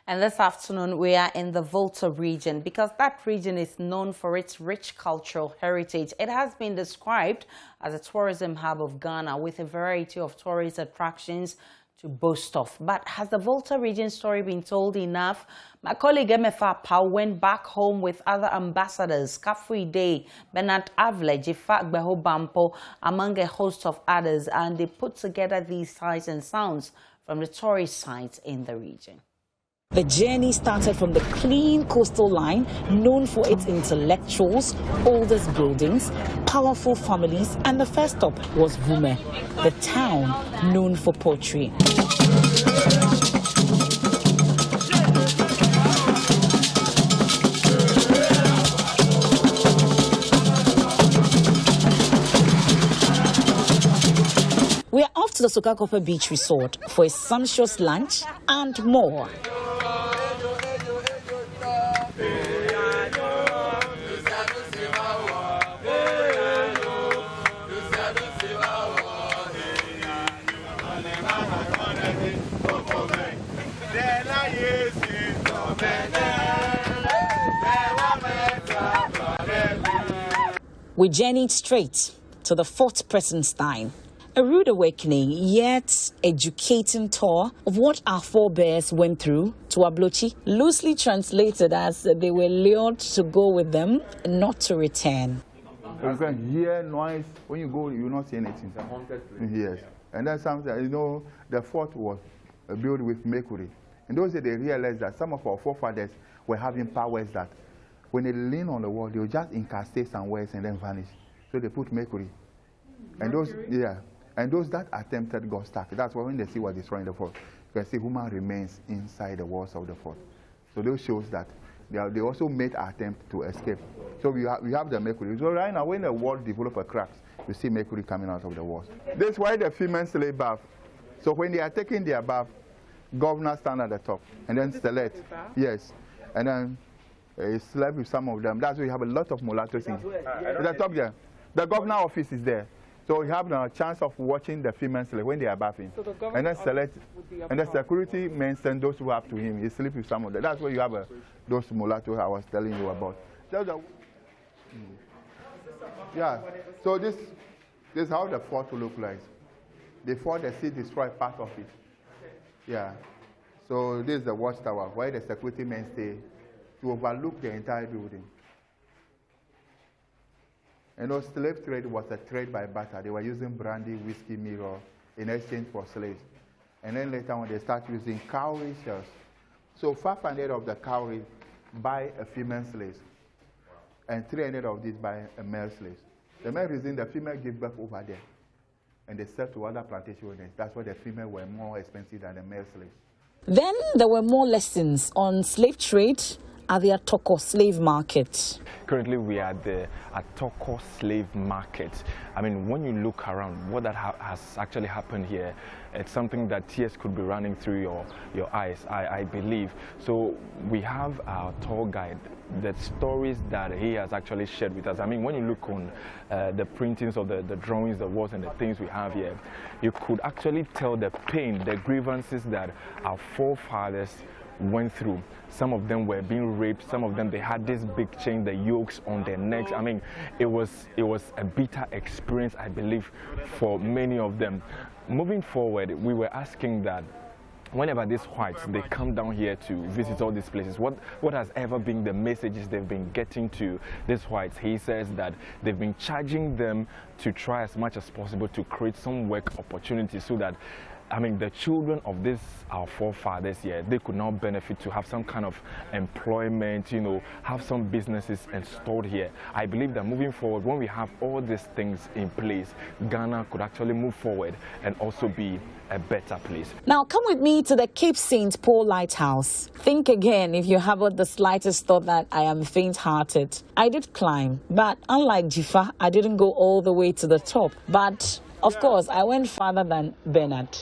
And this afternoon, we are in the Volta region because that region is known for its rich cultural heritage. It has been described as a tourism hub of Ghana with a variety of tourist attractions to boast of. But has the Volta region story been told enough? My colleague Emefa Pau went back home with other ambassadors, Kafui Day, Bernard Avle, Jifak Beho Bampo, among a host of others, and they put together these sights and sounds from the tourist sites in the region. The journey started from the clean coastal line, known for its intellectuals, oldest buildings, powerful families, and the first stop was Vume, the town known for poetry. We are off to the Sokakope Beach Resort for a sumptuous lunch and more. We journeyed straight to the Fort Prinzenstein, a rude awakening, yet educating tour of what our forebears went through to Ablochi, loosely translated as they were lured to go with them, not to return. You can hear noise. When you go, you will not see anything. It's a haunted place. Yes. And then sometimes, you know, the fort was built with mercury. In those days, they realized that some of our forefathers were having powers that when they lean on the wall, they will just incastate some words and then vanish. So they put mercury. And those, yeah. And those that attempted got stuck. That's why when they see what destroying the fort, you can see human remains inside the walls of the fort. So those shows that they also made an attempt to escape. So we have the mercury. So right now, when the wall develops a cracks, you see mercury coming out of the walls. This is why the female slave bath. So when they are taking their bath, governors stand at the top and then select. Yes. And then slept with some of them. That's why you have a lot of mulattoes in the top there. The governor office is there. So you have the chance of watching the female slave when they are bathing. So and then select, and the security men send those who have to him. He sleep with some of them. That's why you have those mulattoes I was telling you about. Yeah. So this is how the fort will look like. The fort, the sea destroyed part of it. Yeah. So this is the watchtower where the security men stay to overlook the entire building. You know, slave trade was a trade by barter. They were using brandy, whiskey, mirror in exchange for slaves. And then later on, they start using cowrie shells. So 500 of the cowrie buy a female slave, and 300 of these buy a male slave. The main reason the female give birth over there, and they sell to other plantation owners. That's why the female were more expensive than the male slaves. Then there were more lessons on slave trade at the Atoko slave market. Currently, we are at the Atoko slave market. I mean, when you look around, what that has actually happened here, it's something that tears could be running through your eyes, I believe. So we have our tour guide, the stories that he has actually shared with us. I mean, when you look on the printings of the drawings, the walls, and the things we have here, you could actually tell the pain, the grievances that our forefathers went through. Some of them were being raped. Some of them, they had this big chain, the yokes on their necks. I mean, it was a bitter experience, I believe, for many of them. Moving forward, we were asking that whenever these whites, they come down here to visit all these places, what has ever been the messages they've been getting to these whites? He says that they've been charging them to try as much as possible to create some work opportunities so that, I mean, the children of this, our forefathers here, they could now benefit to have some kind of employment, you know, have some businesses installed here. I believe that moving forward, when we have all these things in place, Ghana could actually move forward and also be a better place. Now come with me to the Cape St. Paul Lighthouse. Think again if you haven't the slightest thought that I am faint-hearted. I did climb, but unlike Jifa, I didn't go all the way to the top. But of course, I went farther than Bernard.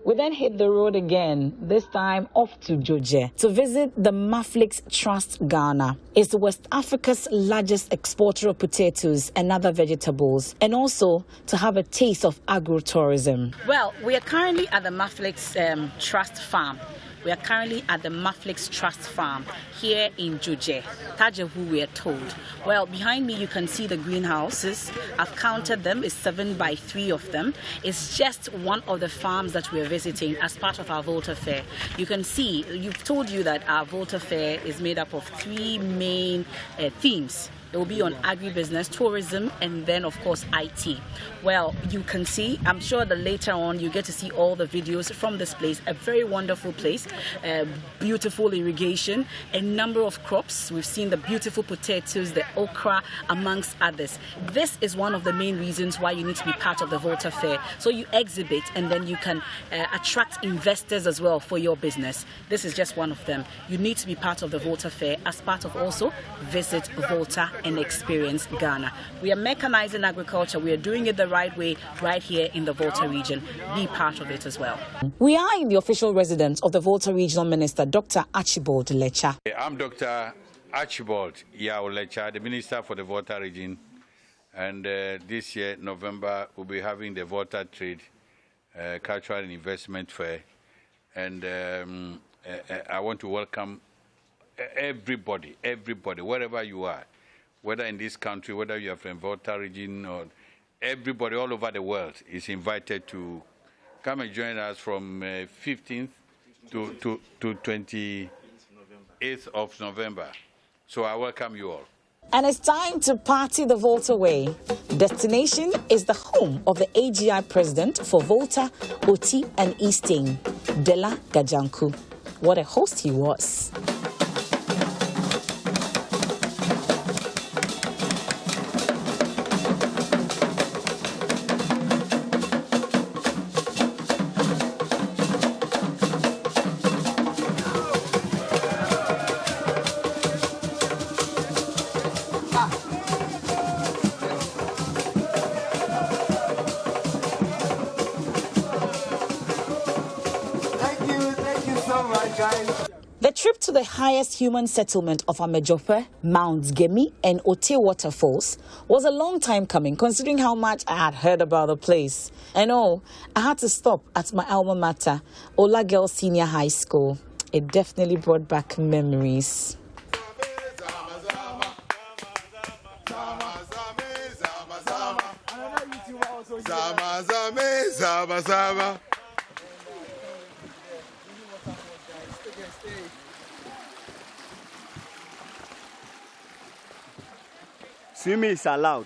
We then hit the road again, this time off to Juje, to visit the Maflix Trust Ghana. It's West Africa's largest exporter of potatoes and other vegetables, and also to have a taste of agro-tourism. Well, we are currently at the Maflix Trust Farm. We are currently at the Maflix Trust Farm here in Juje, Tajevu, we are told. Well, behind me you can see the greenhouses. I've counted them, it's 7 by 3 of them. It's just one of the farms that we're visiting as part of our Volta Fair. You can see, you've told you that our Volta Fair is made up of 3 main themes. It will be on agribusiness, tourism, and then, of course, IT. Well, you can see, I'm sure that later on you get to see all the videos from this place. A very wonderful place, beautiful irrigation, a number of crops. We've seen the beautiful potatoes, the okra, amongst others. This is one of the main reasons why you need to be part of the Volta Fair. So you exhibit, and then you can attract investors as well for your business. This is just one of them. You need to be part of the Volta Fair as part of also Visit Volta and experience Ghana. We are mechanizing agriculture. We are doing it the right way right here in the Volta region. Be part of it as well. We are in the official residence of the Volta Regional Minister, Dr. Archibald Lecha. I'm Dr. Archibald Lecha, the Minister for the Volta region. And this year, November, we'll be having the Volta Trade, Cultural and Investment Fair. And I want to welcome everybody, wherever you are, whether in this country, whether you are from Volta region, or everybody all over the world is invited to come and join us from 15th to 28th of November. So I welcome you all. And it's time to party the Volta way. Destination is the home of the AGI president for Volta, Oti, and Easting, Dela Gajanku. What a host he was. The trip to the highest human settlement of Amejope, Mount Gemi, and Wli Waterfalls was a long time coming, considering how much I had heard about the place. And I had to stop at my alma mater, Ola Girls Senior High School. It definitely brought back memories. Swimming is allowed.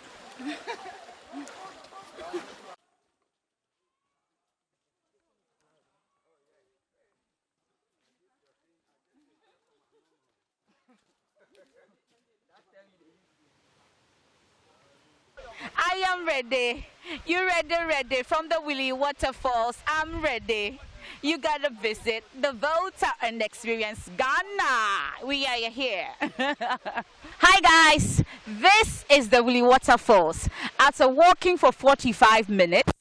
I am ready. You ready? From the Wli Waterfalls, I'm ready. You gotta visit the Volta and experience Ghana. We are here. Hi guys, this is the Wli Waterfalls. After walking for 45 minutes,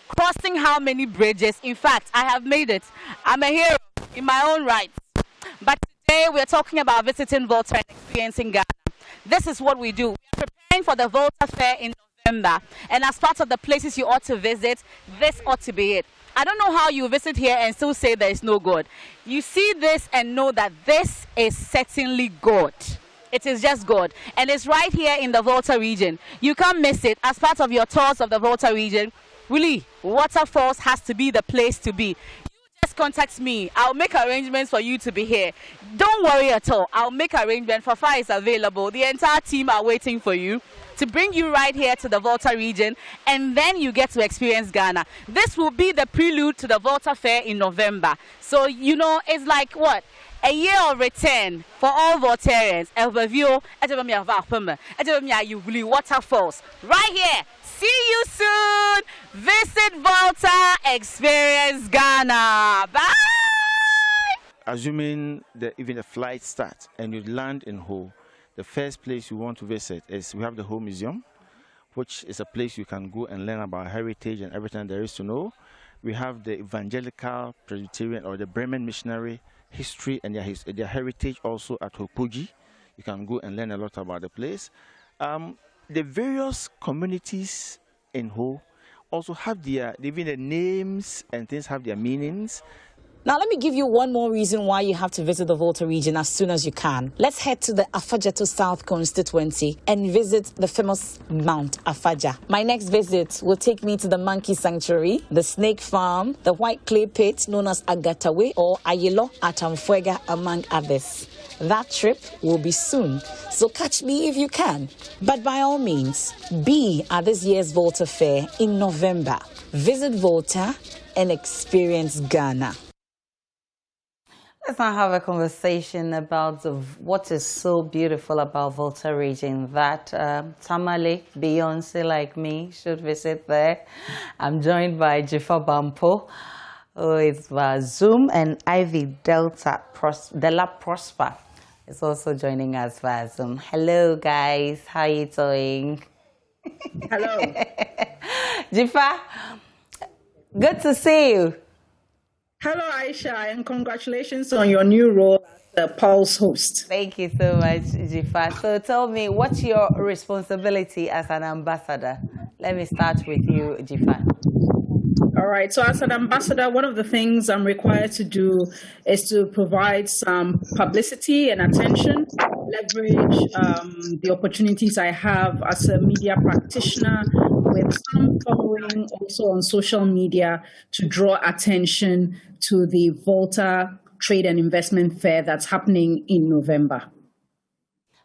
crossing how many bridges? In fact, I have made it. I'm a hero in my own right. But today we're talking about visiting Volta and experiencing Ghana. This is what we do. We are preparing for the Volta Fair in November. And as part of the places you ought to visit, this ought to be it. I don't know how you visit here and still say there is no God. You see this and know that this is certainly God. It is just God. And it's right here in the Volta region. You can't miss it. As part of your tours of the Volta region, Wli Waterfalls has to be the place to be. Just contact me. I'll make arrangements for you to be here. Don't worry at all. I'll make arrangements. Fafa is available. The entire team are waiting for you to bring you right here to the Volta region, and then you get to experience Ghana. This will be the prelude to the Volta Fair in November. So, you know, it's like what? A year of return for all Voltarians. Wli Waterfalls. Right here. See you soon. Visit Volta, experience Ghana. Bye. Assuming even the flight starts and you land in Ho, the first place you want to visit is we have the Ho Museum, which is a place you can go and learn about heritage and everything there is to know. We have the Evangelical Presbyterian or the Bremen Missionary history and their heritage also at Hopoji. You can go and learn a lot about the place. The various communities in Ho also have even the names and things have their meanings. Now, let me give you one more reason why you have to visit the Volta region as soon as you can. Let's head to the Afaja South constituency and visit the famous Mount Afaja. My next visit will take me to the monkey sanctuary, the snake farm, the white clay pit known as Agatawe or Ayelo at Amfuega, among others. That trip will be soon, so catch me if you can. But by all means, be at this year's Volta Fair in November. Visit Volta and experience Ghana. Let's now have a conversation about what is so beautiful about Volta region that Tamale, Beyonce like me should visit there. I'm joined by Jifa Bampo, who is via Zoom, and Ivy Della Prosper is also joining us via Zoom. Hello guys, how are you doing? Hello. Jifa, good to see you. Hello, Aisha, and congratulations on your new role as the Pulse host. Thank you so much, Jifa. So tell me, what's your responsibility as an ambassador? Let me start with you, Jifa. All right, so as an ambassador, one of the things I'm required to do is to provide some publicity and attention, leverage the opportunities I have as a media practitioner with some following also on social media to draw attention to the Volta Trade and Investment Fair that's happening in November.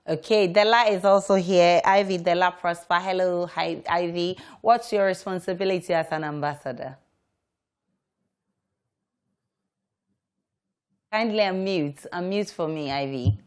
Okay, Della is also here. Ivy Della Prosper. Hello, hi, Ivy. What's your responsibility as an ambassador? Kindly unmute. Unmute for me, Ivy.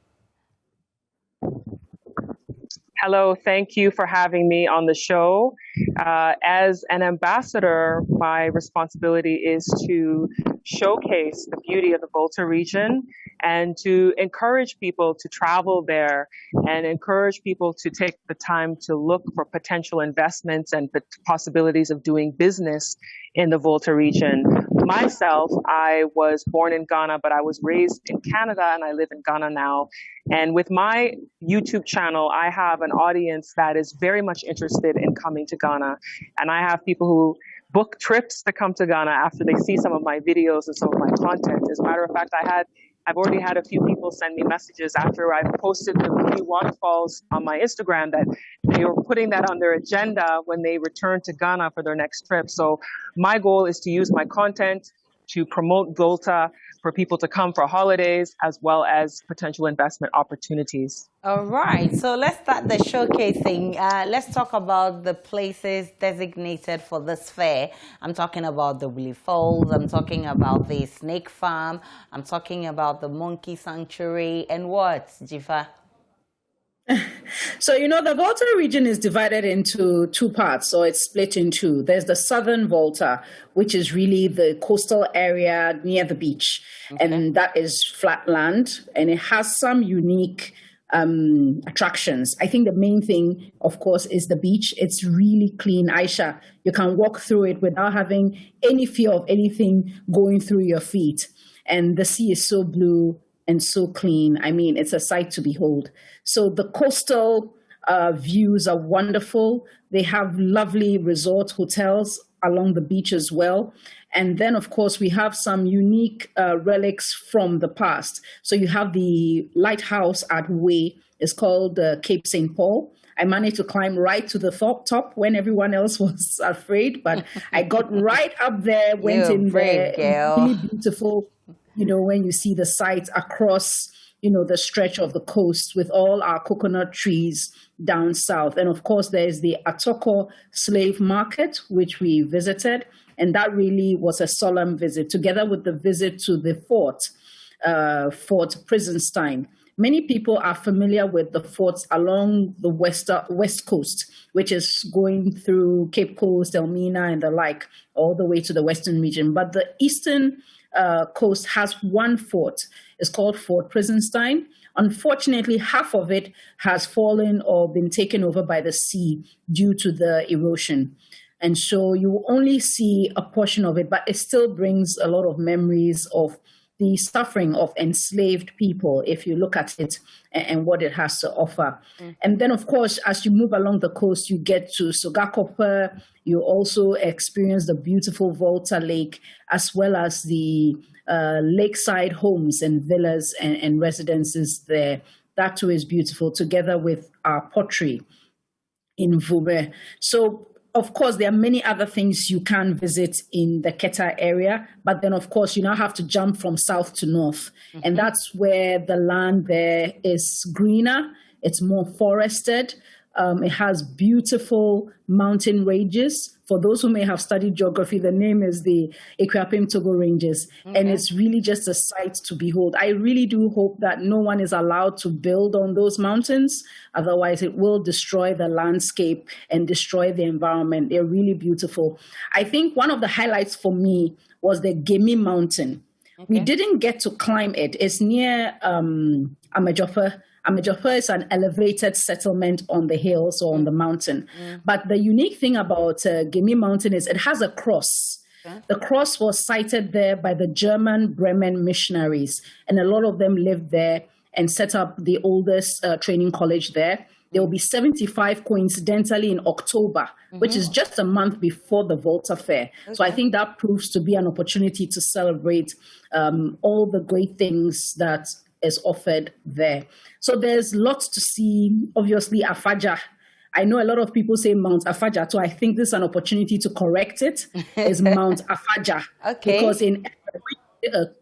Hello, thank you for having me on the show. As an ambassador, my responsibility is to showcase the beauty of the Volta region and to encourage people to travel there and encourage people to take the time to look for potential investments and possibilities of doing business in the Volta region. Myself, I was born in Ghana, but I was raised in Canada and I live in Ghana now. And with my YouTube channel, I have an audience that is very much interested in coming to Ghana. And I have people who book trips to come to Ghana after they see some of my videos and some of my content. As a matter of fact, I've already had a few people send me messages after I posted the Wli Waterfalls on my Instagram that they were putting that on their agenda when they return to Ghana for their next trip. So my goal is to use my content to promote Volta for people to come for holidays as well as potential investment opportunities. All right, so let's start the showcasing. Let's talk about the places designated for this fair. I'm talking about the Wli Falls, I'm talking about the snake farm, I'm talking about the monkey sanctuary, and what, Jifa? So, the Volta region is divided into two parts, so it's split in two. There's the southern Volta, which is really the coastal area near the beach, and that is flat land, and it has some unique attractions. I think the main thing, of course, is the beach. It's really clean. Aisha, you can walk through it without having any fear of anything going through your feet, and the sea is so blue and so clean. I mean, it's a sight to behold. So the coastal views are wonderful. They have lovely resort hotels along the beach as well. And then, of course, we have some unique relics from the past. So you have the lighthouse at Wli. It's called Cape St. Paul. I managed to climb right to the top when everyone else was afraid, but I got right up there, went in there. Really beautiful. When you see the sights across, the stretch of the coast with all our coconut trees down south. And of course, there's the Atoko slave market, which we visited. And that really was a solemn visit, together with the visit to the Fort Prinzenstein. Many people are familiar with the forts along the west coast, which is going through Cape Coast, Elmina, and the like, all the way to the western region. But the eastern coast has one fort. It's called Fort Prinzenstein. Unfortunately, half of it has fallen or been taken over by the sea due to the erosion. And so you only see a portion of it, but it still brings a lot of memories of the suffering of enslaved people, if you look at it and what it has to offer. And then, of course, as you move along the coast, you get to Sogakope. You also experience the beautiful Volta Lake, as well as the lakeside homes and villas and residences there. That too is beautiful, together with our pottery in Vube. So, of course, there are many other things you can visit in the Keta area, but then, of course, you now have to jump from south to north. And that's where the land there is greener, it's more forested. It has beautiful mountain ranges. For those who may have studied geography, the name is the Equapim Togo Ranges, and it's really just a sight to behold. I really do hope that no one is allowed to build on those mountains. Otherwise, it will destroy the landscape and destroy the environment. They're really beautiful. I think one of the highlights for me was the Gemi Mountain. We didn't get to climb it. It's near Amejopa. Amejopa is an elevated settlement on the hills or on the mountain. But the unique thing about Gemi Mountain is it has a cross. The cross was sited there by the German Bremen missionaries, and a lot of them lived there and set up the oldest training college there. There will be 75 coincidentally in October, which is just a month before the Volta Fair. So I think that proves to be an opportunity to celebrate all the great things that is offered there. So there's lots to see. Obviously, Afaja. I know a lot of people say Mount Afaja, so I think this is an opportunity to correct it. It's Mount Afaja. Because in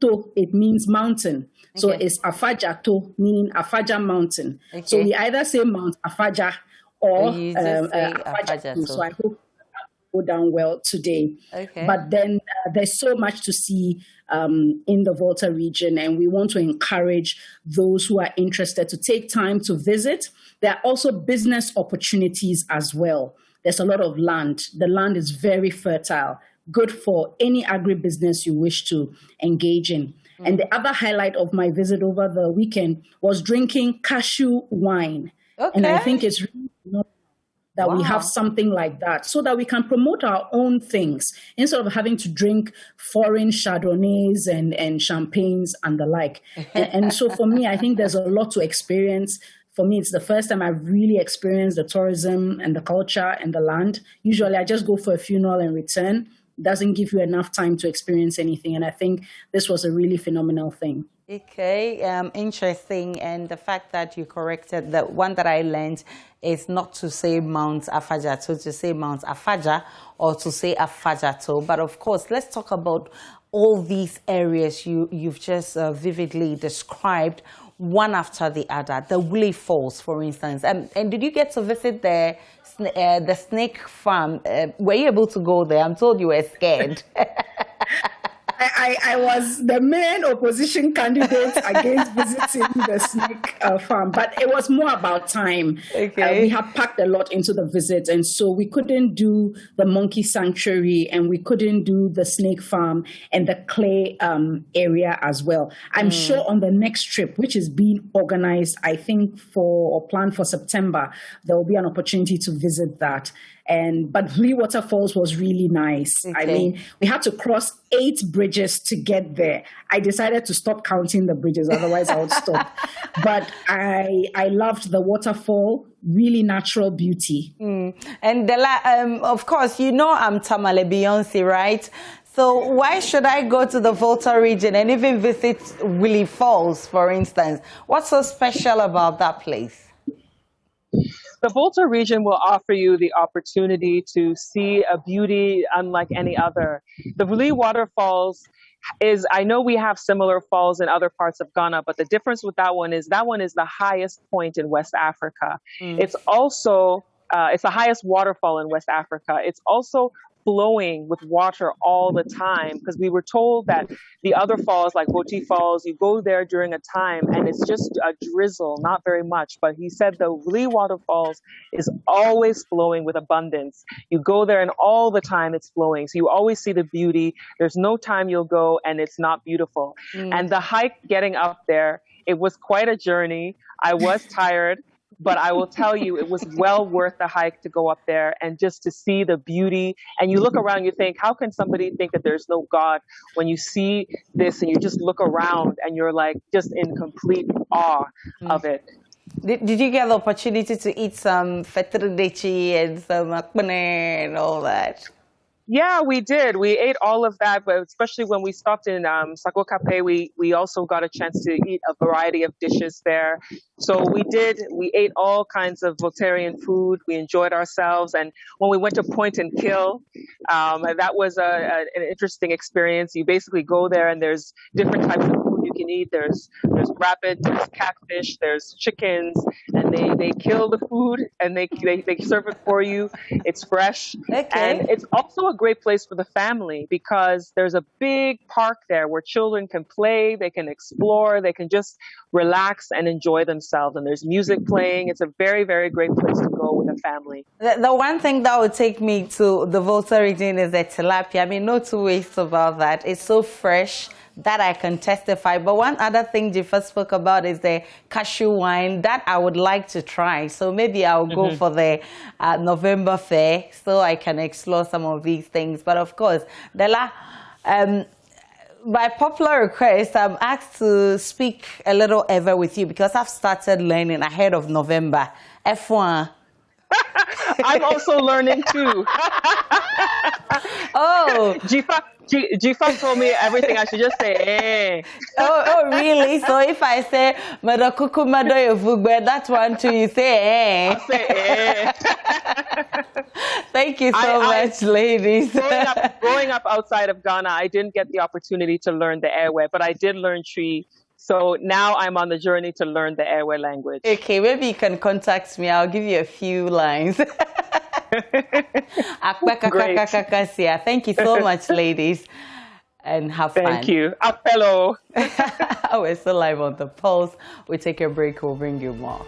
To, it means mountain. So it's Afaja To, meaning Afaja mountain. So we either say Mount Afaja or Afaja To. So I hope go down well today. But then there's so much to see in the Volta region, and we want to encourage those who are interested to take time to visit. There are also business opportunities as well. There's a lot of land. The land is very fertile, good for any agribusiness you wish to engage in. And the other highlight of my visit over the weekend was drinking cashew wine. And I think it's really that we have something like that so that we can promote our own things instead of having to drink foreign Chardonnays and champagnes and the like. And so for me, I think there's a lot to experience. For me, it's the first time I've really experienced the tourism and the culture and the land. Usually I just go for a funeral and return. It doesn't give you enough time to experience anything. And I think this was a really phenomenal thing. Interesting. And the fact that you corrected, the one that I learned is not to say Mount Afajato, to say Mount Afaja or to say Afajato. But of course, let's talk about all these areas you've just vividly described, one after the other. The Wli Falls, for instance. And did you get to visit the snake farm? Were you able to go there? I'm told you were scared. I was the main opposition candidate against visiting the snake farm, but it was more about time. We had packed a lot into the visit, and so we couldn't do the monkey sanctuary, and we couldn't do the snake farm and the clay area as well. I'm sure on the next trip, which is being organized, I think planned for September, there will be an opportunity to visit that. But Wli Waterfalls was really nice. I mean, we had to cross 8 bridges to get there. I decided to stop counting the bridges, otherwise I would stop. But I loved the waterfall, really natural beauty. And of course, you know I'm Tamale Beyonce, right? So why should I go to the Volta region and even visit Wli Falls, for instance? What's so special about that place? The Volta region will offer you the opportunity to see a beauty unlike any other. The Wli Waterfalls I know we have similar falls in other parts of Ghana, but the difference with that one is the highest point in West Africa. It's also, it's the highest waterfall in West Africa. It's also flowing with water all the time, because we were told that the other falls like Boti Falls, you go there during a time and it's just a drizzle, not very much. But he said the Wli Waterfalls is always flowing with abundance. You go there and all the time it's flowing. So you always see the beauty. There's no time you'll go and it's not beautiful. And the hike getting up there, it was quite a journey. I was tired. but I will tell you, it was well worth the hike to go up there and just to see the beauty. And you look around, you think, how can somebody think that there's no God when you see this and you just look around and you're like just in complete awe of it. Did you get the opportunity to eat some fettuccine and some akbane and all that? Yeah, we did. We ate all of that, but especially when we stopped in Sakokape, we also got a chance to eat a variety of dishes there. So we ate all kinds of Voltarian food. We enjoyed ourselves. And when we went to Point and Kill, that was an interesting experience. You basically go there and there's different types of food you can eat. There's rabbit, there's catfish, there's chickens, and they kill the food and they serve it for you. It's fresh. Okay. And it's also a great place for the family because there's a big park there where children can play, they can explore, they can just relax and enjoy themselves. And there's music playing. It's a very, very great place to go with a family. The one thing that would take me to the Volta region is the tilapia. I mean, no two ways about that. It's so fresh that I can testify. But one other thing Jifa spoke about is the cashew wine that I would like to try. So maybe I'll go for the November fair so I can explore some of these things. But of course, Della, by popular request, I'm asked to speak a little ever with you because I've started learning ahead of November. F1. I'm also learning too. Oh, Jifa told me everything. I should just say, eh. Oh, really? So if I say, Madakuku Madoyevugbe, that one too, you say, eh. I'll say, eh. Thank you so much, ladies. Growing up outside of Ghana, I didn't get the opportunity to learn the airway, but I did learn Tree. So now I'm on the journey to learn the airway language. Okay, maybe you can contact me. I'll give you a few lines. Thank you so much, ladies. And have fun. Thank you. Apello. We're still live on The Pulse. We'll take a break. We'll bring you more.